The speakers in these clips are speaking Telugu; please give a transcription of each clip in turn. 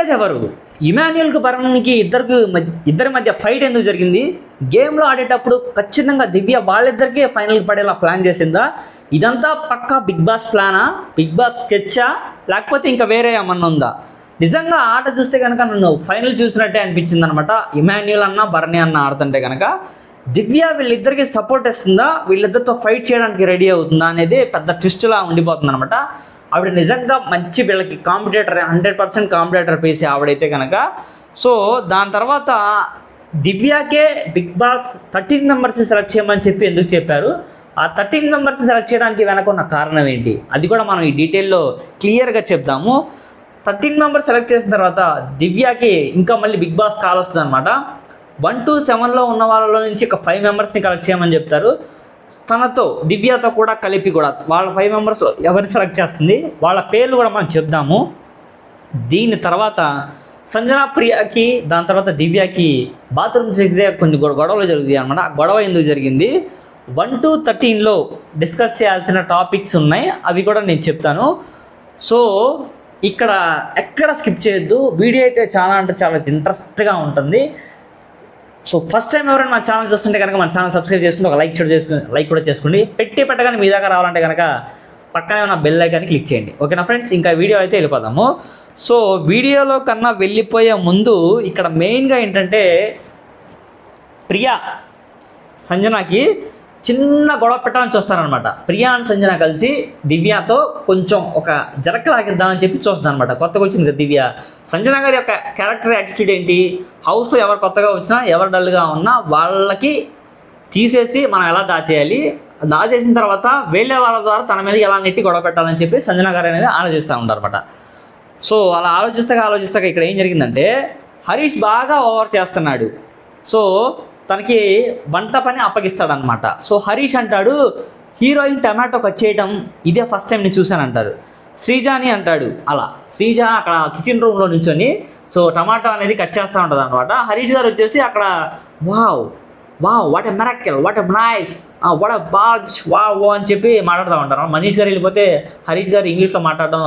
కొట్టేది ఎవరు? ఇమాన్యుయల్కి భరణ్కి ఇద్దరి మధ్య ఫైట్ ఎందుకు జరిగింది? గేమ్లో ఆడేటప్పుడు ఖచ్చితంగా దివ్య వాళ్ళిద్దరికీ ఫైనల్కి పడేలా ప్లాన్ చేసిందా? ఇదంతా పక్కా బిగ్ బాస్ ప్లానా, బిగ్ బాస్ స్కెచ్చా, లేకపోతే ఇంకా వేరే ఏమన్నా ఉందా? నిజంగా ఆట చూస్తే కనుక నన్ను ఫైనల్ చూసినట్టే అనిపించింది అనమాట. ఇమాన్యుయల్ అన్న భరణి అన్న ఆడుతుంటే కనుక దివ్య వీళ్ళిద్దరికి సపోర్ట్ ఇస్తుందా, వీళ్ళిద్దరితో ఫైట్ చేయడానికి రెడీ అవుతుందా అనేది పెద్ద ట్విస్ట్లా ఉండిపోతుంది అనమాట. ఆవిడ నిజంగా మంచి వీళ్ళకి కాంపిటేటర్, 100% కాంపిటేటర్ పేసి ఆవిడైతే కనుక. సో దాని తర్వాత దివ్యాకే బిగ్ బాస్ 13 మెంబర్స్ సెలెక్ట్ చేయమని చెప్పి ఎందుకు చెప్పారు? ఆ 13 మెంబర్స్ సెలెక్ట్ చేయడానికి వెనక ఉన్న కారణం ఏంటి? అది కూడా మనం ఈ డీటెయిల్లో క్లియర్గా చెప్తాము. 13 మెంబర్స్ సెలెక్ట్ చేసిన తర్వాత దివ్యాకి ఇంకా మళ్ళీ బిగ్ బాస్ కాల్ వస్తుంది అనమాట. 1 to 7లో ఉన్న వాళ్ళలో నుంచి ఒక 5 మెంబర్స్ని కలెక్ట్ చేయమని చెప్తారు. తనతో దివ్యతో కూడా కలిపి కూడా వాళ్ళ 5 మెంబర్స్ ఎవరిని సెలెక్ట్ చేస్తుంది, వాళ్ళ పేర్లు కూడా మనం చెప్దాము. దీని తర్వాత సంజన ప్రియాకి, దాని తర్వాత దివ్యకి బాత్రూమ్ జరిగితే కొన్ని గొడవలు జరుగుతాయి అనమాట. ఆ గొడవ ఎందుకు జరిగింది? 1 to 13లో డిస్కస్ చేయాల్సిన టాపిక్స్ ఉన్నాయి, అవి కూడా నేను చెప్తాను. సో ఇక్కడ ఎక్కడ స్కిప్ చేయొద్దు. వీడియో అయితే చాలా అంటే చాలా ఇంట్రెస్ట్గా ఉంటుంది. సో ఫస్ట్ టైం ఎవరైనా మా ఛానల్ చూస్తుంటే కనుక మన ఛానల్ సబ్స్క్రైబ్ చేసుకుని ఒక లైక్ కూడా చేసుకోండి. పెట్టగానే మీ దాకా రావాలంటే కనుక పక్కనే ఉన్న బెల్ ఐకాన్ని క్లిక్ చేయండి. ఓకేనా ఫ్రెండ్స్, ఇంకా వీడియో అయితే వెళ్ళిపోదాము. సో వీడియోలో కన్నా వెళ్ళిపోయే ముందు ఇక్కడ మెయిన్గా ఏంటంటే ప్రియా సంజనకి చిన్న గొడవ పెట్టాలని చూస్తారనమాట. ప్రియా అండ్ సంజన కలిసి దివ్యతో కొంచెం ఒక జరకలాగిద్దామని చెప్పి చూస్తుంది అనమాట. కొత్తగా వచ్చింది కదా దివ్య. సంజన గారి యొక్క క్యారెక్టర్ యాటిట్యూడ్ ఏంటి? హౌస్లో ఎవరు కొత్తగా వచ్చినా, ఎవరు డల్గా ఉన్నా వాళ్ళకి తీసేసి మనం ఎలా దాచేయాలి, దాచేసిన తర్వాత వేరే వాళ్ళ ద్వారా తన మీద ఎలా నెట్టి గొడవ పెట్టాలని చెప్పి సంజన గారు అనేది ఆలోచిస్తూ ఉంటారు అనమాట. సో అలా ఆలోచిస్తాక ఇక్కడ ఏం జరిగిందంటే హరీష్ బాగా ఓవర్ చేస్తున్నాడు. సో తనకి వంట పని అప్పగిస్తాడనమాట. సో హరీష్ అంటాడు, హీరోయిన్ టమాటో కట్ చేయటం ఇదే ఫస్ట్ టైం నేను చూశానంటారు. శ్రీజ అని అంటాడు. అలా శ్రీజ అక్కడ కిచెన్ రూమ్లో నుంచొని సో టమాటో అనేది కట్ చేస్తూ ఉంటుంది అనమాట. హరీష్ గారు వచ్చేసి అక్కడ wow what a miracle, what a nice, what a బాజ్, వావ్ అని చెప్పి మాట్లాడుతూ ఉంటారు. మనీష్ గారు వెళ్ళిపోతే హరీష్ గారు ఇంగ్లీష్లో మాట్లాడడం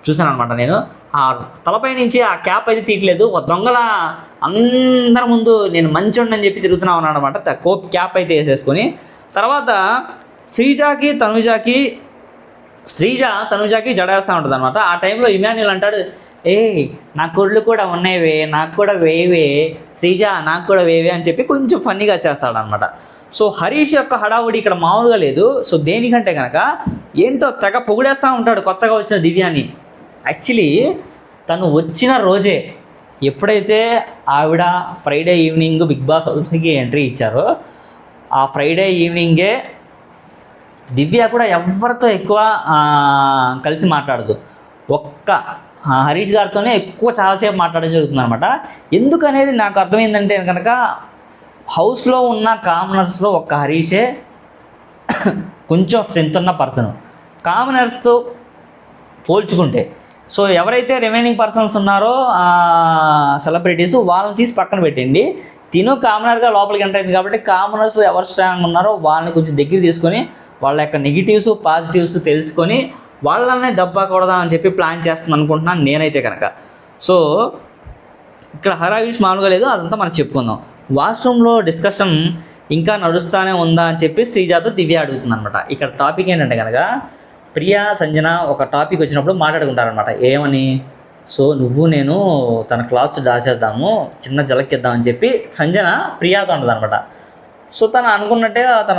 చూశాను అనమాట. నేను ఆ తలపై నుంచి ఆ క్యాప్ అయితే తీయట్లేదు, ఒక దొంగల అందరి ముందు నేను మంచోడిని అని చెప్పి తిరుగుతున్నా ఉన్నాను అనమాట. క్యాప్ అయితే వేసేసుకొని తర్వాత శ్రీజ తనుజాకి జడేస్తూ ఉంటుంది అనమాట. ఆ టైంలో ఇమాన్యుయల్ అంటాడు, నా కొళ్ళు కూడా ఉన్నాయివే, నాకు కూడా వేవే శ్రీజ, నాకు కూడా వేవే అని చెప్పి కొంచెం ఫన్నీగా చేస్తాడు అనమాట. సో హరీష్ యొక్క హడావుడి ఇక్కడ మామూలుగా లేదు. సో దేనికంటే కనుక ఏంటో తెగ పొగిడేస్తూ ఉంటాడు కొత్తగా వచ్చిన దివ్యాని. యాక్చువల్లీ తను వచ్చిన రోజే ఎప్పుడైతే ఆవిడ ఫ్రైడే ఈవినింగ్ బిగ్ బాస్ హౌస్కి ఎంట్రీ ఇచ్చారో ఆ ఫ్రైడే ఈవినింగే దివ్య కూడా ఎవరితో ఎక్కువ కలిసి మాట్లాడదు. ఒక్క హరీష్ గారితోనే ఎక్కువ చాలాసేపు మాట్లాడడం జరుగుతుంది అనమాట. ఎందుకనేది నాకు అర్థమైందంటే కనుక హౌస్లో ఉన్న కామనర్స్లో ఒక్క హరీషే కొంచెం స్ట్రెంత్ ఉన్న పర్సన్ కామనర్స్తో పోల్చుకుంటే. సో ఎవరైతే రిమైనింగ్ పర్సన్స్ ఉన్నారో సెలబ్రిటీస్ వాళ్ళని తీసి పక్కన పెట్టండి. తిను కామనర్గా లోపలికి ఎంటర్ అయింది కాబట్టి కామనర్స్ ఎవరు స్ట్రాంగ్ ఉన్నారో వాళ్ళని కొంచెం దగ్గర తీసుకొని వాళ్ళ యొక్క నెగిటివ్స్ పాజిటివ్స్ తెలుసుకొని వాళ్ళనే దెబ్బకూడదా అని చెప్పి ప్లాన్ చేస్తుంది అనుకుంటున్నాను నేనైతే కనుక. సో ఇక్కడ హరీష్ మామూలుగా లేదు, అదంతా మనం చెప్పుకుందాం. వాష్రూమ్లో డిస్కషన్ ఇంకా నడుస్తూనే ఉందా అని చెప్పి శ్రీజాతో దివ్య అడుగుతుంది అనమాట. ఇక్కడ టాపిక్ ఏంటంటే కనుక ప్రియా సంజన ఒక టాపిక్ వచ్చినప్పుడు మాట్లాడుకుంటారనమాట. ఏమని? సో నువ్వు నేను తన క్లాత్స్ దాచేద్దాము, చిన్న జలక్కిద్దామని చెప్పి సంజన ప్రియాతో ఉంటుంది అనమాట. సో తను అనుకున్నట్టే తన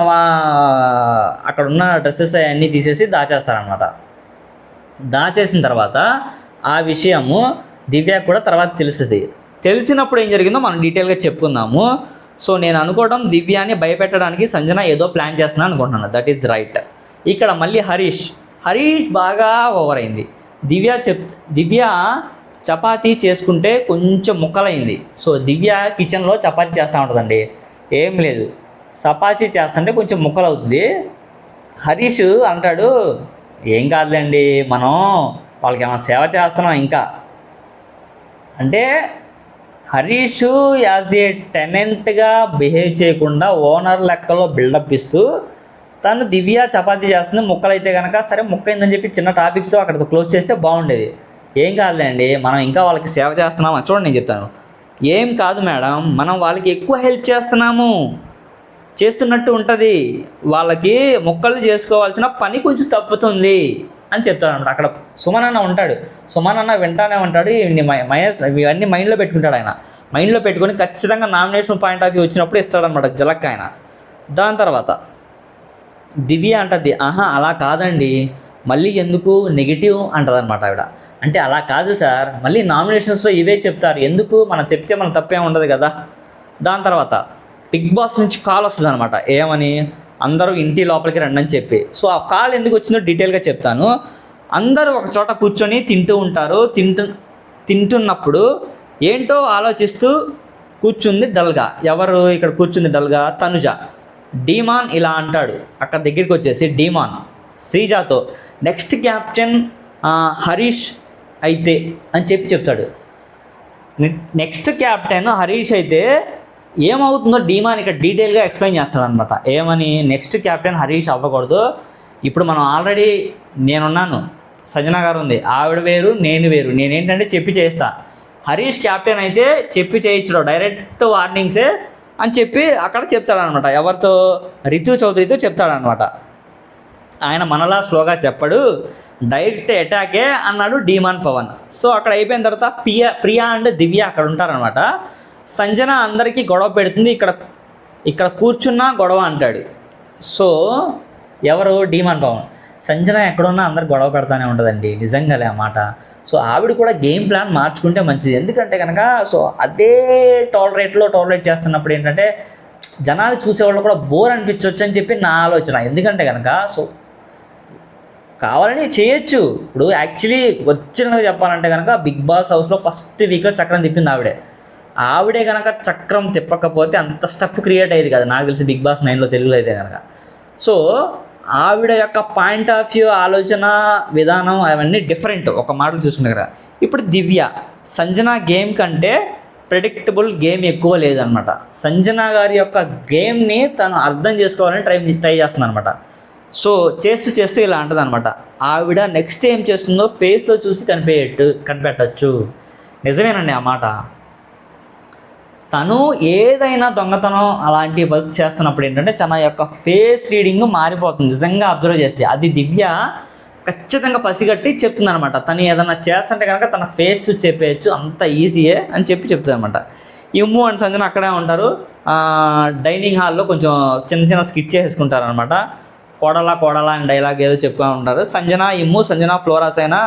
అక్కడ ఉన్న డ్రెస్సెస్ అవన్నీ తీసేసి దాచేస్తారనమాట. దాచేసిన తర్వాత ఆ విషయము దివ్యకు కూడా తర్వాత తెలుస్తుంది. తెలిసినప్పుడు ఏం జరిగిందో మనం డీటెయిల్గా చెప్పుకుందాము. సో నేను అనుకోవడం దివ్యాని భయపెట్టడానికి సంజన ఏదో ప్లాన్ చేస్తున్నాను అనుకుంటున్నాను. That is right. ఇక్కడ మళ్ళీ హరీష్ బాగా ఓవర్ అయింది. దివ్య చపాతీ చేసుకుంటే కొంచెం ముక్కలైంది. సో దివ్య కిచెన్లో చపాతీ చేస్తూ ఉంటుందండి. ఏం లేదు, చపాతీ చేస్తుంటే కొంచెం ముక్కలు అవుతుంది. హరీష్ అంటాడు, ఏం కాదులేండి, మనం వాళ్ళకి ఏమైనా సేవ చేస్తున్నాం ఇంకా అంటే. హరీష్ యాజ్ ఏ టెనెంట్గా బిహేవ్ చేయకుండా ఓనర్ లెక్కలో బిల్డప్ ఇస్తూ తను దివ్య చపాతీ చేస్తుంది, ముక్కలైతే కనుక సరే ముక్క అయిందని చెప్పి చిన్న టాపిక్తో అక్కడితో క్లోజ్ చేస్తే బాగుండేది. ఏం కాదులేండి, మనం ఇంకా వాళ్ళకి సేవ చేస్తున్నామా? చూడండి నేను చెప్తాను. ఏం కాదు మేడం, మనం వాళ్ళకి ఎక్కువ హెల్ప్ చేస్తున్నట్టు ఉంటుంది. వాళ్ళకి మొక్కలు చేసుకోవాల్సిన పని కొంచెం తప్పుతుంది అని చెప్తాడు అనమాట. అక్కడ సుమన్ అన్న ఉంటాడు. సుమన్ అన్న వింటానే ఉంటాడు. ఇవన్నీ మైండ్లో పెట్టుకుంటాడు ఆయన. మైండ్లో పెట్టుకొని ఖచ్చితంగా నామినేషన్ పాయింట్ ఆఫ్ వ్యూ వచ్చినప్పుడు ఇస్తాడనమాట జలక్ ఆయన. దాని తర్వాత దివ్య అంటది, అలా కాదండి, మళ్ళీ ఎందుకు నెగిటివ్ అంటది అనమాట ఆవిడ. అంటే అలా కాదు సార్, మళ్ళీ నామినేషన్స్లో ఇవే చెప్తారు, ఎందుకు మనం చెప్తే మన తప్పేం ఉండదు కదా. దాని తర్వాత బిగ్ బాస్ నుంచి కాల్ వస్తుంది అనమాట. ఏమని? అందరూ ఇంటి లోపలికి రండి అని చెప్పి. సో ఆ కాల్ ఎందుకు వచ్చిందో డీటెయిల్గా చెప్తాను. అందరూ ఒక చోట కూర్చొని తింటూ ఉంటారు. తింటున్నప్పుడు ఏంటో ఆలోచిస్తూ కూర్చుంది డల్గా. ఎవరు ఇక్కడ కూర్చుంది డల్గా? తనుజ. డీమాన్ ఇలా అంటాడు అక్కడ దగ్గరికి వచ్చేసి, డీమాన్ శ్రీజాతో నెక్స్ట్ క్యాప్టెన్ హరీష్ అయితే అని చెప్తాడు. నెక్స్ట్ క్యాప్టెన్ హరీష్ అయితే ఏమవుతుందో డీమాన్ ఇక్కడ డీటెయిల్గా ఎక్స్ప్లెయిన్ చేస్తాడనమాట. ఏమని? నెక్స్ట్ క్యాప్టెన్ హరీష్ అవ్వకూడదు. ఇప్పుడు మనం ఆల్రెడీ నేనున్నాను, సంజన గారు ఉంది, ఆవిడ వేరు నేను వేరు. నేనేంటంటే చెప్పి చేస్తా. హరీష్ క్యాప్టెన్ అయితే చెప్పి చేయించడం, డైరెక్ట్ వార్నింగ్సే అని చెప్పి అక్కడ చెప్తాడనమాట. ఎవరితో? రితు చౌదరితో చెప్తాడనమాట. ఆయన మనలా స్లోగా చెప్పడు, డైరెక్ట్ అటాకే అన్నాడు డీమాన్ పవన్. సో అక్కడ అయిపోయిన తర్వాత ప్రియా అండ్ దివ్య అక్కడ ఉంటారనమాట. సంజన అందరికీ గొడవ పెడుతుంది, ఇక్కడ కూర్చున్నా గొడవ అంటాడు. సో ఎవరు? డీమాన్ పవన్. సంజన ఎక్కడున్నా అందరు గొడవ పెడతానే ఉంటుందండి, నిజంగాలే ఆ మాట. సో ఆవిడ కూడా గేమ్ ప్లాన్ మార్చుకుంటే మంచిది. ఎందుకంటే కనుక సో అదే టాలరేట్ చేస్తున్నప్పుడు ఏంటంటే జనాలు చూసేవాళ్ళు కూడా బోర్ అనిపించవచ్చు అని చెప్పి నా ఆలోచన. ఎందుకంటే కనుక సో కావాలని చేయొచ్చు. ఇప్పుడు యాక్చువల్లీ వచ్చినది చెప్పాలంటే కనుక బిగ్ బాస్ హౌస్లో ఫస్ట్ వీక్లో చక్రం తిప్పింది ఆవిడే కనుక చక్రం తిప్పకపోతే అంత స్టఫ్ క్రియేట్ అయ్యేది కదా నాకు తెలిసి బిగ్ బాస్ 9లో తెలుగులో అయితే కనుక. సో ఆవిడ యొక్క పాయింట్ ఆఫ్ వ్యూ, ఆలోచన విధానం అవన్నీ డిఫరెంట్ ఒక మాటలు చూసుకుంటే కదా. ఇప్పుడు దివ్య, సంజన గేమ్ కంటే ప్రెడిక్టబుల్ గేమ్ ఎక్కువ లేదనమాట. సంజన గారి యొక్క గేమ్ని తను అర్థం చేసుకోవాలని ట్రై చేస్తుంది అనమాట. సో చేస్తూ ఇలా అంటుంది అనమాట. ఆవిడ నెక్స్ట్ ఏం చేస్తుందో ఫేస్లో చూసి కనిపెట్టచ్చు. నిజమేనండి ఆ మాట. తను ఏదైనా దొంగతనం అలాంటి వర్క్ చేస్తున్నప్పుడు ఏంటంటే తన యొక్క ఫేస్ రీడింగ్ మారిపోతుంది నిజంగా అబ్జర్వ్ చేస్తే. అది దివ్య ఖచ్చితంగా పసిగట్టి చెప్తుంది అనమాట. తను ఏదైనా చేస్తుంటే కనుక తన ఫేస్ చెప్పేయచ్చు, అంత ఈజీయే అని చెప్తుంది అనమాట. ఇమ్ము అండ్ సంజన అక్కడే ఉంటారు. డైనింగ్ హాల్లో కొంచెం చిన్న స్కిట్ చేసుకుంటారు అనమాట. కోడలా అని డైలాగ్ ఏదో చెప్పుతూ ఉంటారు. సంజన ఫ్లోరాస్ అయినా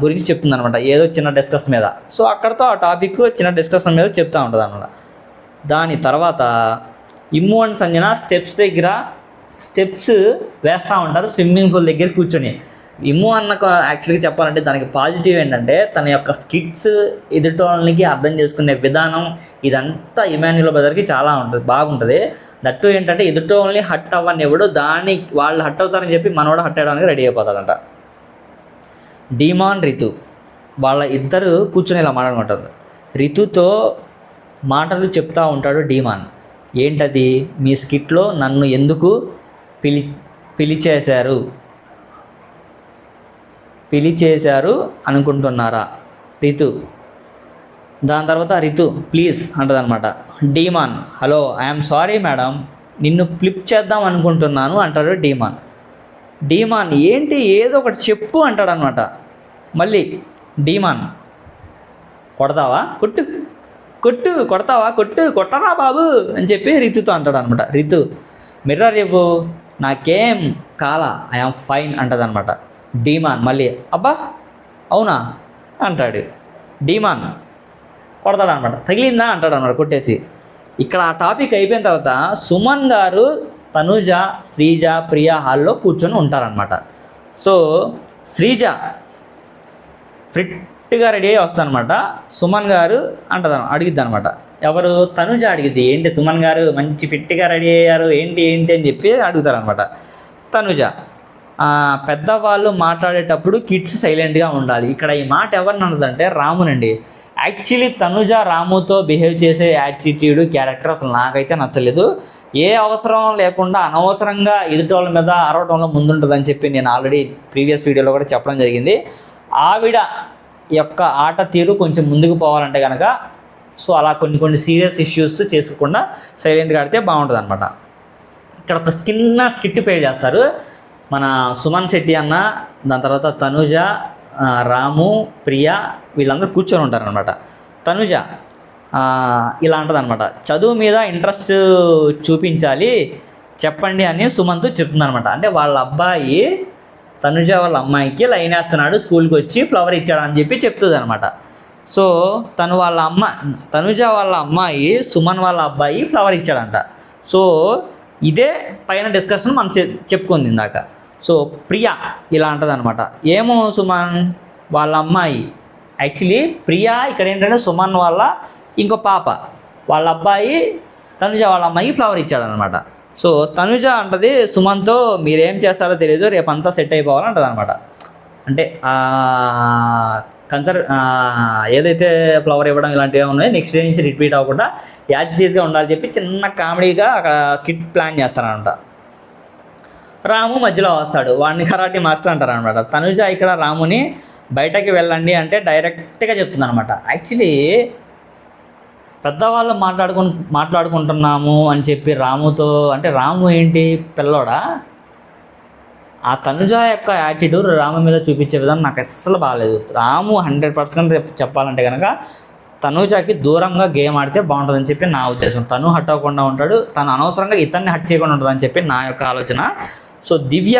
గురించి చెప్తుంది అనమాట, ఏదో చిన్న డిస్కస్ మీద. సో అక్కడతో ఆ టాపిక్ చిన్న డిస్కషన్ మీద చెప్తూ ఉంటుంది అనమాట. దాని తర్వాత ఇమ్ము అండ్ సంజన స్టెప్స్ వేస్తూ ఉంటారు స్విమ్మింగ్ పూల్ దగ్గర కూర్చొని. ఇమ్ము అన్నకు యాక్చువల్గా చెప్పాలంటే దానికి పాజిటివ్ ఏంటంటే తన యొక్క స్కిట్స్ ఎదుటోళ్ళకి అర్థం చేసుకునే విధానం ఇదంతా ఇమాన్యుల్ బ్రదర్కి చాలా బాగుంటుంది. దట్టు ఏంటంటే ఎదుటోళ్ళని హట్ అవ్వనివ్వడు, వాళ్ళు హట్ అవుతారని చెప్పి మనోడు హట్ అవ్వడానికి రెడీ అయిపోతాడంట. డీమాన్ రితు వాళ్ళ ఇద్దరు కూర్చొని ఇలా మాట్లాడుకుంటారు. రితుతో మాటలు చెప్తా ఉంటాడు డీమాన్. ఏంటది? మీ స్కిట్లో నన్ను ఎందుకు పిలిచేశారు అనుకుంటున్నారా? రితు. దాని తర్వాత రితు ప్లీజ్ అంటదనమాట. డీమాన్ హలో ఐఎమ్ సారీ మేడం, నిన్ను ఫ్లిప్ చేద్దాం అనుకుంటున్నాను అంటాడు డీమాన్ ఏంటి ఏదో ఒకటి చెప్పు అంటాడనమాట. మళ్ళీ డీమాన్ కొడతావా? కొట్టరా బాబు అని చెప్పి రితుతో అంటాడు అనమాట. రితు మిర్రర్ ఇవ్వు, నాకేం కాలా, ఐఆమ్ ఫైన్ అంటదనమాట. డీమాన్ మళ్ళీ అబ్బా అవునా అంటాడు. డీమాన్ కొడతాడనమాట. తగిలిందా అంటాడు అనమాట కొట్టేసి. ఇక్కడ ఆ టాపిక్ అయిపోయిన తర్వాత సుమన్ గారు, తనుజ, శ్రీజ, ప్రియా హాల్లో కూర్చొని ఉంటారనమాట. సో శ్రీజ ఫిట్గా రెడీ అయ్యి వస్తానమాట. సుమన్ గారు అడిగిద్ది అనమాట. ఎవరు? తనుజ అడిగిద్ది. ఏంటి సుమన్ గారు మంచి ఫిట్గా రెడీ అయ్యారు ఏంటి అని చెప్పి అడుగుతారనమాట. తనుజ పెద్దవాళ్ళు మాట్లాడేటప్పుడు కిడ్స్ సైలెంట్గా ఉండాలి. ఇక్కడ ఈ మాట ఎవరిని అన్నదంటే రామునండి. యాక్చువల్లీ తనుజ రాముతో బిహేవ్ చేసే యాటిట్యూడ్, క్యారెక్టర్ అసలు నాకైతే నచ్చలేదు. ఏ అవసరం లేకుండా అనవసరంగా ఎదుటోళ్ళ మీద అరవటంలో ముందుంటుందని చెప్పి నేను ఆల్రెడీ ప్రీవియస్ వీడియోలో కూడా చెప్పడం జరిగింది. ఆవిడ యొక్క ఆట తీరు కొంచెం ముందుకు పోవాలంటే కనుక సో అలా కొన్ని సీరియస్ ఇష్యూస్ చేసుకోకుండా సైలెంట్గా ఆడితే బాగుంటుంది అనమాట. ఇక్కడ ఒక చిన్న స్కిట్ పే చేస్తారు మన సుమన్ శెట్టి అన్న, దాని తర్వాత తనుజ, రాము, ప్రియా వీళ్ళందరూ కూర్చొని ఉంటారనమాట. తనుజ ఇలా అంటదనమాట, చదువు మీద ఇంట్రెస్ట్ చూపించాలి చెప్పండి అని సుమంత్ చెప్తుందనమాట. అంటే వాళ్ళ అబ్బాయి తనుజ వాళ్ళ అమ్మాయికి లైన్ వేస్తున్నాడు, స్కూల్కి వచ్చి ఫ్లవర్ ఇచ్చాడు అని చెప్పి చెప్తుంది అనమాట. సో తనుజ వాళ్ళ అమ్మాయి సుమన్ వాళ్ళ అబ్బాయి ఫ్లవర్ ఇచ్చాడంట. సో ఇదే పైన డిస్కషన్ మనం చెప్పుకుంది ఇందాక. సో ప్రియా ఇలా అంటది అనమాట, ఏమో సుమన్ వాళ్ళ అమ్మాయి, యాక్చువల్లీ ప్రియా ఇక్కడ ఏంటంటే సుమన్ వాళ్ళ ఇంకో పాప, వాళ్ళ అబ్బాయి తనుజ వాళ్ళ అమ్మాయికి ఫ్లవర్ ఇచ్చాడనమాట. సో తనుజ అంటది సుమన్తో, మీరేం చేస్తారో తెలియదు, రేపంతా సెట్ అయిపోవాలంటది అనమాట. అంటే ఏదైతే ఫ్లవర్ ఇవ్వడం ఇలాంటివి ఉన్నాయో నెక్స్ట్ డే నుంచి రిపీట్ అవ్వకుండా యాజిటీస్గా ఉండాలని చెప్పి చిన్న కామెడీగా అక్కడ స్కిట్ ప్లాన్ చేస్తారనమాట. రాము మధ్యలో వస్తాడు, వాడిని కరాటే మాస్టర్ అంటారు అనమాట. తనుజ ఇక్కడ రాముని బయటకి వెళ్ళండి అంటే డైరెక్ట్గా చెప్తుంది అనమాట. యాక్చువల్లీ పెద్దవాళ్ళు మాట్లాడుకుంటున్నాము అని చెప్పి రాముతో, అంటే రాము ఏంటి పిల్లోడా? ఆ తనుజ యొక్క యాటిట్యూడ్ రాము మీద చూపించే విధానం నాకు అస్సలు బాగాలేదు. రాము 100% చెప్పాలంటే కనుక తనుజకి దూరంగా గేమ్ ఆడితే బాగుంటుందని చెప్పి నా ఉద్దేశం. తను హట్ అవ్వకుండా ఉంటాడు, తను అనవసరంగా ఇతన్ని హట్ చేయకుండా ఉంటుందని చెప్పి నా యొక్క ఆలోచన. సో దివ్య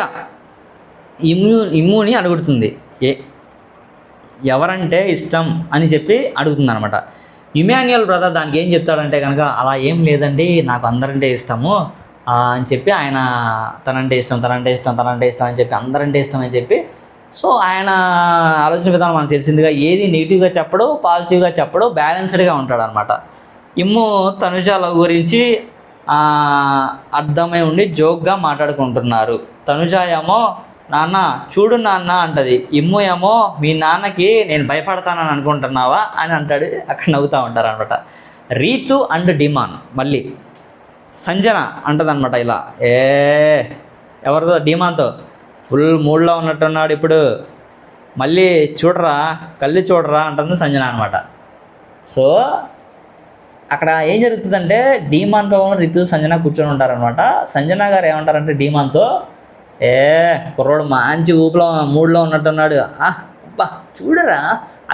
ఇమ్ముని అడుగుతుంది, ఎవరంటే ఇష్టం అని చెప్పి అడుగుతుంది అనమాట. ఇమాన్యుయల్ బ్రదర్ దానికి ఏం చెప్తాడంటే కనుక, అలా ఏం లేదండి, నాకు అందరంటే ఇష్టము అని చెప్పి ఆయన తనంటే ఇష్టం అని చెప్పి అందరంటే ఇష్టం అని చెప్పి. సో ఆయన ఆలోచన విధానం మనకు తెలిసిందిగా, ఏది నెగిటివ్గా చెప్పడు, పాజిటివ్గా చెప్పడు, బ్యాలెన్స్డ్గా ఉంటాడు అనమాట. ఇమ్ము తనుజ లవ్ గురించి అర్థమై ఉండి జోక్గా మాట్లాడుకుంటున్నారు. తనుజ ఏమో నాన్న చూడు నాన్న అంటది, ఇమ్ము ఏమో మీ నాన్నకి నేను భయపడతానని అనుకుంటున్నావా అని అంటాడు. అక్కడ నవ్వుతూ ఉంటారు అనమాట. రీతు అండ్ డిమాన్ మళ్ళీ సంజన అంటదనమాట ఇలా, ఎవరితో డిమాన్తో ఫుల్ మూడ్లో ఉన్నట్టున్నాడు ఇప్పుడు, మళ్ళీ కళ్ళు చూడరా అంటుంది సంజన అనమాట. సో అక్కడ ఏం జరుగుతుందంటే డిమాన్తో రితు సంజన కూర్చొని ఉంటారనమాట. సంజన గారు ఏమంటారంటే డిమాన్తో, కుర్రోడు మంచి మూడ్లో ఉన్నట్టున్నాడు, అబ్బా చూడరా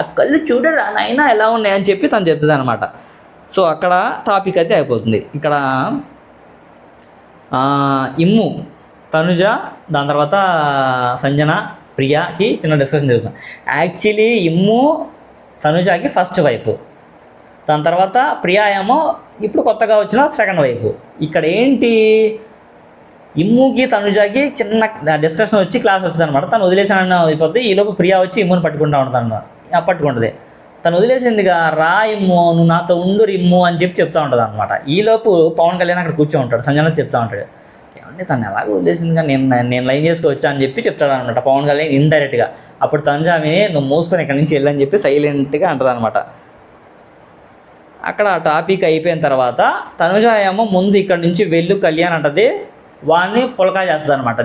ఆ కళ్ళు చూడరా నాయనా ఎలా ఉన్నాయని చెప్పి తను చెప్తుంది అనమాట. సో అక్కడ టాపిక్ అయితే అయిపోతుంది. ఇక్కడ ఇమ్ము తనుజ, దాని తర్వాత సంజన ప్రియాకి చిన్న డిస్కషన్ జరుగుతుంది. యాక్చువల్లీ ఇమ్ము తనుజకి ఫస్ట్ వైఫ్, దాని తర్వాత ప్రియా ఏమో ఇప్పుడు కొత్తగా వచ్చిన సెకండ్ వైఫ్. ఇక్కడ ఏంటి, ఇమ్ముకి తనుజకి చిన్న డిస్కషన్ వచ్చి క్లాస్ వస్తుంది అనమాట. తను వదిలేసానని అయిపోద్ది, ఈలోపు ప్రియా వచ్చి ఇమ్ముని పట్టుకుంటా పట్టుకుంటుంది. తను వదిలేసిందిగా, రా ఇమ్ము నువ్వు నాతో ఉండు ఇమ్ము అని చెప్పి చెప్తూ ఉంటుంది అనమాట. ఈలోపు పవన్ కళ్యాణ్ అక్కడ కూర్చో ఉంటాడు, సంజన చెప్తా ఉంటాడు, ఏమంటే తను ఎలాగో వదిలేసిందిగా నేను లైన్ చేసుకోవచ్చా అని చెప్పి చెప్తాడు అనమాట పవన్ కళ్యాణ్ ఇండైరెక్ట్గా. అప్పుడు తనుజాని నువ్వు మూసుకొని ఇక్కడి నుంచి వెళ్ళని చెప్పి సైలెంట్గా అంటుంది అనమాట. అక్కడ టాపిక్ అయిపోయిన తర్వాత తనుజ ఏమో ముందు ఇక్కడ నుంచి వెళ్ళు కళ్యాణ్ అంటది, వాడిని పులకా చేస్తుంది అనమాట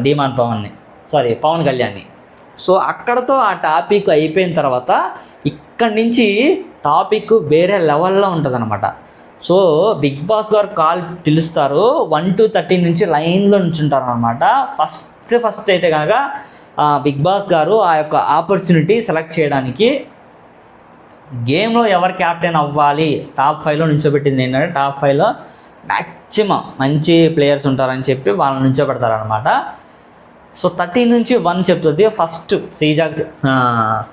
పవన్ కళ్యాణ్ని. సో అక్కడతో ఆ టాపిక్ అయిపోయిన తర్వాత ఇక్కడి నుంచి టాపిక్ వేరే లెవెల్లో ఉంటుంది అనమాట. సో బిగ్ బాస్ గారు కాల్ పిలుస్తారు, 1 to 13 నుంచి లైన్లో నుంచుంటారు అనమాట. ఫస్ట్ అయితే కనుక బిగ్ బాస్ గారు ఆ యొక్క ఆపర్చునిటీ సెలెక్ట్ చేయడానికి గేమ్లో ఎవరు క్యాప్టెన్ అవ్వాలి టాప్ 5లో నుంచోబెట్టింది ఏంటంటే, టాప్ 5లో మ్యాక్సిమం మంచి ప్లేయర్స్ ఉంటారని చెప్పి వాళ్ళని నుంచోబెడతారనమాట. సో 13 నుంచి 1 చెప్తుంది. ఫస్ట్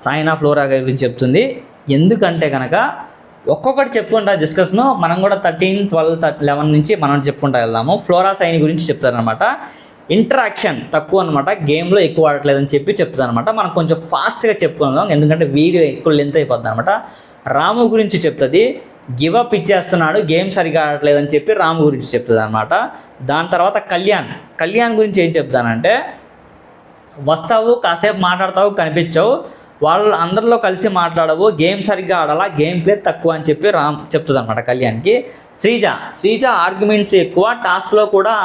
సాయినా ఫ్లోరా గురించి చెప్తుంది. ఎందుకంటే కనుక ఒక్కొక్కటి చెప్పుకుంటా డిస్కషను, మనం కూడా 13, 12, 11 నుంచి మనం చెప్పుకుంటా వెళ్దాము. ఫ్లోరా సైని గురించి చెప్తారనమాట. ఇంటరాక్షన్ తక్కువ అనమాట, గేమ్లో ఎక్కువ ఆడట్లేదని చెప్పి చెప్తుంది అనమాట. మనం కొంచెం ఫాస్ట్గా చెప్పుకుందాం ఎందుకంటే వీడియో ఎక్కువ లెంత్ అయిపోద్ది అనమాట. రాము గురించి చెప్తుంది, గివప్ ఇచ్చేస్తున్నాడు, గేమ్ సరిగా ఆడట్లేదని చెప్పి రాము గురించి చెప్తుంది అనమాట. దాని తర్వాత కళ్యాణ్ గురించి ఏం చెప్తానంటే, వస్తావు కాసేపు మాట్లాడతావు కనిపించవు, వాళ్ళు అందరిలో కలిసి మాట్లాడవు, గేమ్ సరిగ్గా ఆడాలా, గేమ్ ప్లే తక్కువ అని చెప్పి చెప్తుంది అనమాట కళ్యాణ్కి. శ్రీజ ఆర్గ్యుమెంట్స్ ఎక్కువ, టాస్క్లో కూడా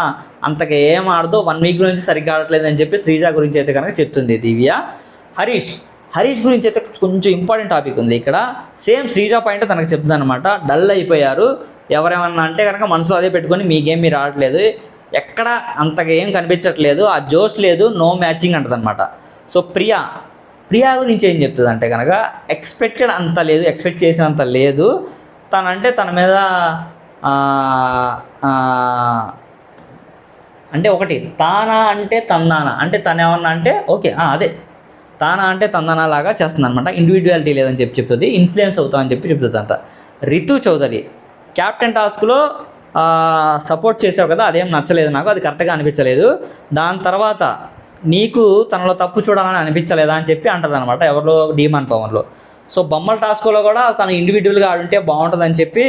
అంతగా ఏం ఆడదో, 1 వీక్ నుంచి సరిగ్గా ఆడట్లేదని చెప్పి శ్రీజ గురించి అయితే కనుక చెప్తుంది దివ్య. హరీష్ గురించి అయితే కొంచెం ఇంపార్టెంట్ టాపిక్ ఉంది ఇక్కడ. సేమ్ శ్రీజ పాయింట్ తనకు చెప్తుంది అనమాట. డల్ అయిపోయారు ఎవరేమన్నా అంటే కనుక మనసులో అదే పెట్టుకొని మీ గేమ్ మీరు ఆడట్లేదు, ఎక్కడ అంతగా ఏం కనిపించట్లేదు, ఆ జోష్ లేదు, నో మ్యాచింగ్ అంటది అనమాట. సో ప్రియా గురించి ఏం చెప్తుంది అంటే కనుక ఎక్స్పెక్టెడ్ అంత లేదు, ఎక్స్పెక్ట్ చేసినంత లేదు. తనంటే తన మీద అంటే ఒకటి తానా అంటే తందానా అంటే తనేమన్నా అంటే ఓకే అదే తానా అంటే తందానా లాగా చేస్తుంది అనమాట. ఇండివిజువాలిటీ లేదని చెప్తుంది, ఇన్ఫ్లుయెన్స్ అవుతామని చెప్తుంది అంట. రితు చౌదరి క్యాప్టెన్ టాస్క్లో సపోర్ట్ చేసావు కదా, అదేం నచ్చలేదు నాకు, అది కరెక్ట్గా అనిపించలేదు. దాని తర్వాత నీకు తనలో తప్పు చూడాలని అనిపించలేదా అని చెప్పి అంటది అనమాట. ఎవరిలో డీమాన్ పవన్లో. సో బొమ్మల టాస్క్లో కూడా తను ఇండివిజువల్గా ఆడుంటే బాగుంటుందని చెప్పి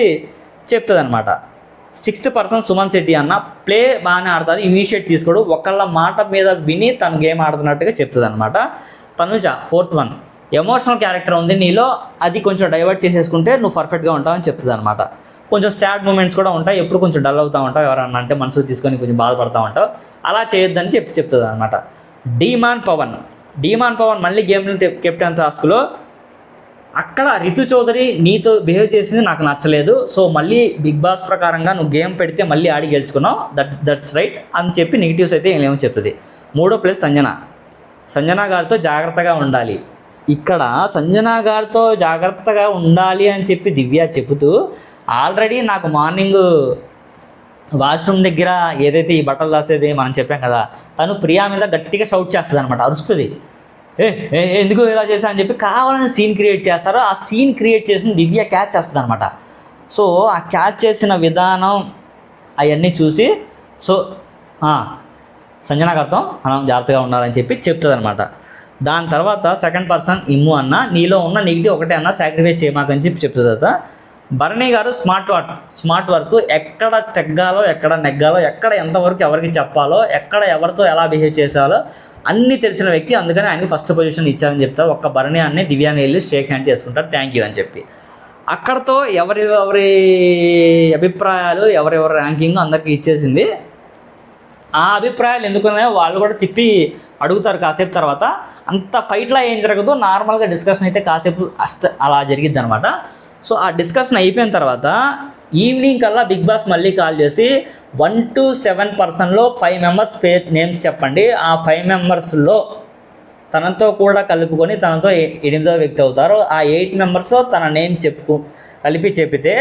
చెప్తుంది అనమాట. 6th పర్సన్ సుమన్ శెట్టి అన్న ప్లే బాగానే ఆడతారు, ఇనిషియేట్ తీసుకోడు, ఒకళ్ళ మాట మీద విని తను గేమ్ ఆడుతున్నట్టుగా చెప్తుంది అనమాట. Tanuja 4th one emotional character ఉంది నీలో, అది కొంచెం డైవర్ట్ చేసేసుకుంటే నువ్వు పర్ఫెక్ట్గా ఉంటావు అని చెప్తుంది అనమాట. కొంచెం సాడ్ మూమెంట్స్ కూడా ఉంటాయి, ఎప్పుడు కొంచెం డల్ అవుతూ ఉంటావు, ఎవరన్నా అంటే మనసుకు తీసుకొని కొంచెం బాధపడతా ఉంటావు, అలా చేయొద్దని చెప్తుంది అనమాట. డీమాన్ పవన్ మళ్ళీ గేమ్ కెప్టెన్ టాస్క్లో అక్కడ రితు చౌదరి నీతో బిహేవ్ చేసింది నాకు నచ్చలేదు, సో మళ్ళీ బిగ్ బాస్ ప్రకారంగా నువ్వు గేమ్ పెడితే మళ్ళీ ఆడి గెలుచుకున్నావు, దట్స్ రైట్ అని చెప్పి నెగిటివ్స్ అయితే ఏమేమో చెప్తుంది. 3వ ప్లేస్ సంజన గారితో జాగ్రత్తగా ఉండాలి. ఇక్కడ సంజన గారితో జాగ్రత్తగా ఉండాలి అని చెప్పి దివ్య చెబుతూ ఆల్రెడీ నాకు మార్నింగ్ వాష్రూమ్ దగ్గర ఏదైతే ఈ బట్టలు దాసేది మనం చెప్పాం కదా, తను ప్రియా మీద గట్టిగా షౌట్ చేస్తుంది అనమాట, అరుస్తుంది. ఎందుకు ఇలా చేశా అని చెప్పి కావాలని సీన్ క్రియేట్ చేస్తారు. ఆ సీన్ క్రియేట్ చేసిన దివ్య క్యాచ్ చేస్తుంది అనమాట. సో ఆ క్యాచ్ చేసిన విధానం అవన్నీ చూసి సో సంజన గారితో మనం జాగ్రత్తగా ఉండాలని చెప్పి చెప్తుంది అనమాట. దాని తర్వాత 2nd పర్సన్ ఇమ్ము అన్న నీలో ఉన్న నెగిటివ్ ఒకటే అన్న సాక్రిఫైస్ చేయమాకని చెప్పి చెప్తుంది కదా. భరణి గారు స్మార్ట్ వర్క్, ఎక్కడ తెగ్గాలో ఎక్కడ నెగ్గాలో, ఎక్కడ ఎంతవరకు ఎవరికి చెప్పాలో, ఎక్కడ ఎవరితో ఎలా బిహేవ్ చేసాలో అన్నీ తెలిసిన వ్యక్తి, అందుకని ఆయనకి ఫస్ట్ పొజిషన్ ఇచ్చారని చెప్తారు. ఒక్క భరణి అన్ని దివ్యాన్ని వెళ్ళి షేక్ హ్యాండ్ చేసుకుంటారు, థ్యాంక్ యూ అని చెప్పి. అక్కడతో ఎవరి అభిప్రాయాలు ఎవరెవరి ర్యాంకింగ్ అందరికీ ఇచ్చేసింది. ఆ అభిప్రాయాలు ఎందుకున్నాయో వాళ్ళు కూడా తిప్పి అడుగుతారు కాసేపు తర్వాత. అంత ఫైట్లో ఏం జరగదు, నార్మల్గా డిస్కషన్ అయితే కాసేపు అలా జరిగిద్ది అనమాట. సో ఆ డిస్కషన్ అయిపోయిన తర్వాత ఈవినింగ్ కల్లా బిగ్ బాస్ మళ్ళీ కాల్ చేసి 1 to 7 పర్సన్లో 5 మెంబర్స్ నేమ్స్ చెప్పండి, ఆ 5 మెంబర్స్లో తనతో కూడా కలుపుకొని తనతో 8వ వ్యక్తి అవుతారు, ఆ 8 మెంబర్స్లో తన నేమ్ కలిపి చెప్పితే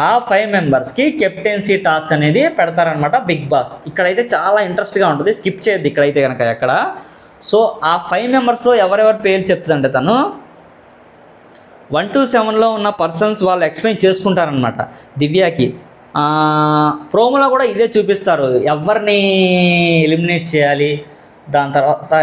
ఆ 5 మెంబర్స్కి కెప్టెన్సీ టాస్క్ అనేది పెడతారనమాట బిగ్ బాస్. ఇక్కడైతే చాలా ఇంట్రెస్ట్గా ఉంటుంది, స్కిప్ చేయొద్దు ఇక్కడైతే కనుక ఎక్కడ. సో ఆ 5 మెంబర్స్లో ఎవరెవరి పేరు చెప్తుందంటే తను 1 to 7లో ఉన్న పర్సన్స్ వాళ్ళు ఎక్స్ప్లెయిన్ చేసుకుంటారనమాట దివ్యాకి. ప్రోమోలో కూడా ఇదే చూపిస్తారు, ఎవరిని ఎలిమినేట్ చేయాలి, దాని తర్వాత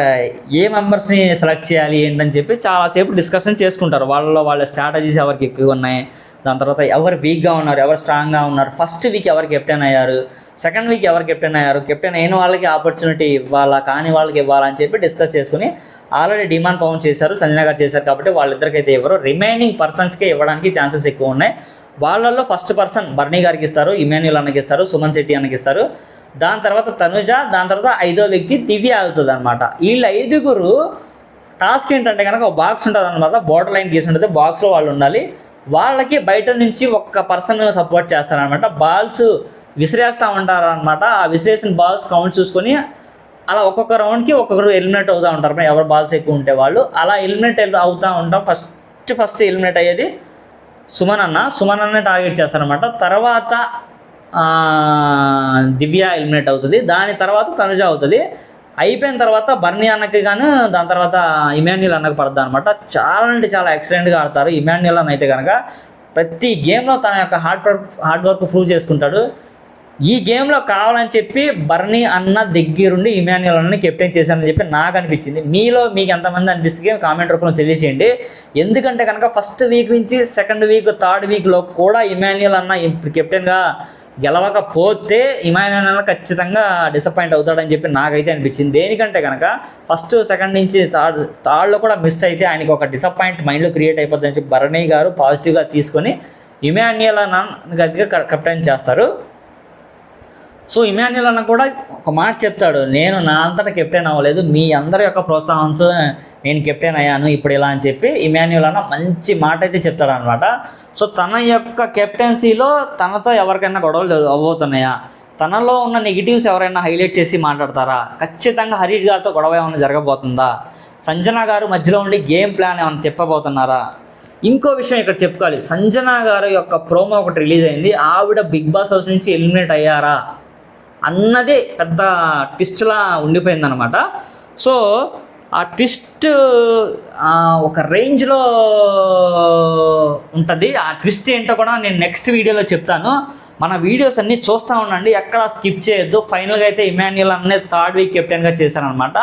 ఏ మెంబర్స్ని సెలెక్ట్ చేయాలి ఏంటని చెప్పి చాలాసేపు డిస్కషన్ చేసుకుంటారు. వాళ్ళ స్ట్రాటజీస్ ఎవరికి ఎక్కువ ఉన్నాయి, దాని తర్వాత ఎవరు వీక్గా ఉన్నారు, ఎవరు స్ట్రాంగ్గా ఉన్నారు, ఫస్ట్ వీక్ ఎవరు కెప్టెన్ అయ్యారు, సెకండ్ వీక్ ఎవరు కెప్టెన్ అయ్యారు, కెప్టెన్ అయిన వాళ్ళకి ఆపర్చునిటీ ఇవ్వాలా, కాని వాళ్ళకి ఇవ్వాలని చెప్పి డిస్కస్ చేసుకుని ఆల్రెడీ డిమాండ్ పవన్ చేశారు, సంజన గారు చేశారు కాబట్టి వాళ్ళిద్దరికైతే ఎవరు రిమైనింగ్ పర్సన్స్కే ఇవ్వడానికి ఛాన్సెస్ ఎక్కువ ఉన్నాయి. వాళ్ళల్లో ఫస్ట్ పర్సన్ భరణి గారికి ఇస్తారు, ఇమాన్యుల్ అన్నకి ఇస్తారు, సుమన్ శెట్టి అన్నకి ఇస్తారు, దాని తర్వాత తనుజ, దాని తర్వాత 5వ వ్యక్తి దివ్య అవుతుంది అనమాట. వీళ్ళు 5గురు టాస్క్ ఏంటంటే కనుక ఒక బాక్స్ ఉంటుంది అనమాట, బోర్డర్ లైన్ గీసి ఉంటుంది, బాక్స్లో వాళ్ళు ఉండాలి, వాళ్ళకి బయట నుంచి ఒక్క పర్సన్ సపోర్ట్ చేస్తారనమాట. బాల్స్ విసిరేస్తూ ఉంటారు అనమాట. ఆ విసిరేసిన బాల్స్ కౌంట్ చూసుకొని అలా ఒక్కొక్క రౌండ్కి ఒక్కొక్కరు ఎలిమినేట్ అవుతూ ఉంటారు, ఎవరు బాల్స్ ఎక్కువ ఉంటే వాళ్ళు అలా ఎలిమినేట్ అవుతూ ఉంటాం. ఫస్ట్ ఎలిమినేట్ అయ్యేది సుమన్ అన్న టార్గెట్ చేస్తారనమాట. తర్వాత దివ్య ఎలిమినేట్ అవుతుంది, దాని తర్వాత తనుజ అవుతుంది. అయిపోయిన తర్వాత బర్నీ అన్నకి కానీ దాని తర్వాత ఇమాన్యుల్ అన్నకి పడుతుంది అనమాట. చాలా అంటే చాలా ఎక్సలెంట్గా ఆడతారు. ఇమాన్యుల్ అన్న అయితే కనుక ప్రతి గేమ్లో తన యొక్క హార్డ్ వర్క్ ప్రూవ్ చేసుకుంటాడు. ఈ గేమ్లో కావాలని చెప్పి బర్నీ అన్న దగ్గరుండి ఇమాన్యుల్ అన్నని కెప్టెన్ చేశారని చెప్పి నాకు అనిపించింది. మీకు ఎంతమంది అనిపిస్తే కామెంట్ రూపంలో తెలియజేయండి. ఎందుకంటే కనుక ఫస్ట్ వీక్ నుంచి సెకండ్ వీక్ థర్డ్ వీక్లో కూడా ఇమాన్యుల్ అన్న కెప్టెన్గా గెలవకపోతే ఇమాన్యుల్ అన్న ఖచ్చితంగా డిసప్పాయింట్ అవుతాడని చెప్పి నాకైతే అనిపించింది. దేనికంటే కనుక ఫస్ట్ సెకండ్ నుంచి థర్డ్లో కూడా మిస్ అయితే ఆయనకి ఒక డిసప్పాయింట్ మైండ్లో క్రియేట్ అయిపోతుందని చెప్పి బర్నీ గారు పాజిటివ్గా తీసుకొని ఇమాన్యుల్ అన్న గదిగా కెప్టెన్ చేస్తారు. సో ఇమాన్యుల్ అన్న కూడా ఒక మాట చెప్తాడు, నేను నా అంతటా కెప్టెన్ అవ్వలేదు, మీ అందరి యొక్క ప్రోత్సాహంతో నేను కెప్టెన్ అయ్యాను ఇప్పుడు ఇలా అని చెప్పి ఇమాన్యుల్ అన్న మంచి మాట అయితే చెప్తాడు అనమాట. సో తన యొక్క కెప్టెన్సీలో తనతో ఎవరికైనా గొడవలు అవ్వబోతున్నాయా, తనలో ఉన్న నెగిటివ్స్ ఎవరైనా హైలైట్ చేసి మాట్లాడతారా, ఖచ్చితంగా హరీష్ గారితో గొడవ ఏమైనా జరగబోతుందా, సంజన గారు మధ్యలో ఉండి గేమ్ ప్లాన్ ఏమైనా తిప్పబోతున్నారా. ఇంకో విషయం ఇక్కడ చెప్పుకోవాలి, సంజన గారు యొక్క ప్రోమో ఒకటి రిలీజ్ అయింది, ఆవిడ బిగ్ బాస్ హౌస్ నుంచి ఎలిమినేట్ అయ్యారా అన్నదే పెద్ద ట్విస్ట్లా ఉండిపోయిందనమాట. సో ఆ ట్విస్ట్ ఒక రేంజ్లో ఉంటుంది. ఆ ట్విస్ట్ ఏంటో కూడా నేను నెక్స్ట్ వీడియోలో చెప్తాను. మన వీడియోస్ అన్నీ చూస్తూ ఉండండి, ఎక్కడ స్కిప్ చేయొద్దు. ఫైనల్గా అయితే ఇమాన్యుల్ అనే థర్డ్ వీక్ కెప్టెన్గా చేశారనమాట.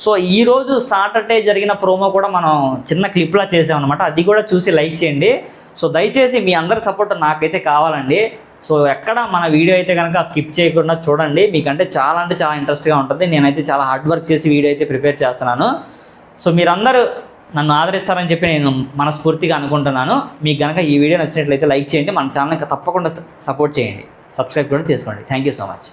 సో ఈరోజు సాటర్డే జరిగిన ప్రోమో కూడా మనం చిన్న క్లిప్లా చేసామన్నమాట, అది కూడా చూసి లైక్ చేయండి. సో దయచేసి మీ అందరి సపోర్ట్ నాకైతే కావాలండి. సో ఎక్కడ మన వీడియో అయితే కనుక స్కిప్ చేయకుండా చూడండి, మీకంటే చాలా అంటే చాలా ఇంట్రెస్ట్గా ఉంటుంది. నేనైతే చాలా హార్డ్ వర్క్ చేసి వీడియో అయితే ప్రిపేర్ చేస్తున్నాను. సో మీరందరూ నన్ను ఆదరిస్తారని చెప్పి నేను మనస్ఫూర్తిగా అనుకుంటున్నాను. మీకు కనుక ఈ వీడియో నచ్చినట్లయితే లైక్ చేయండి, మన ఛానల్ని తప్పకుండా సపోర్ట్ చేయండి, సబ్స్క్రైబ్ కూడా చేసుకోండి. Thank you so much.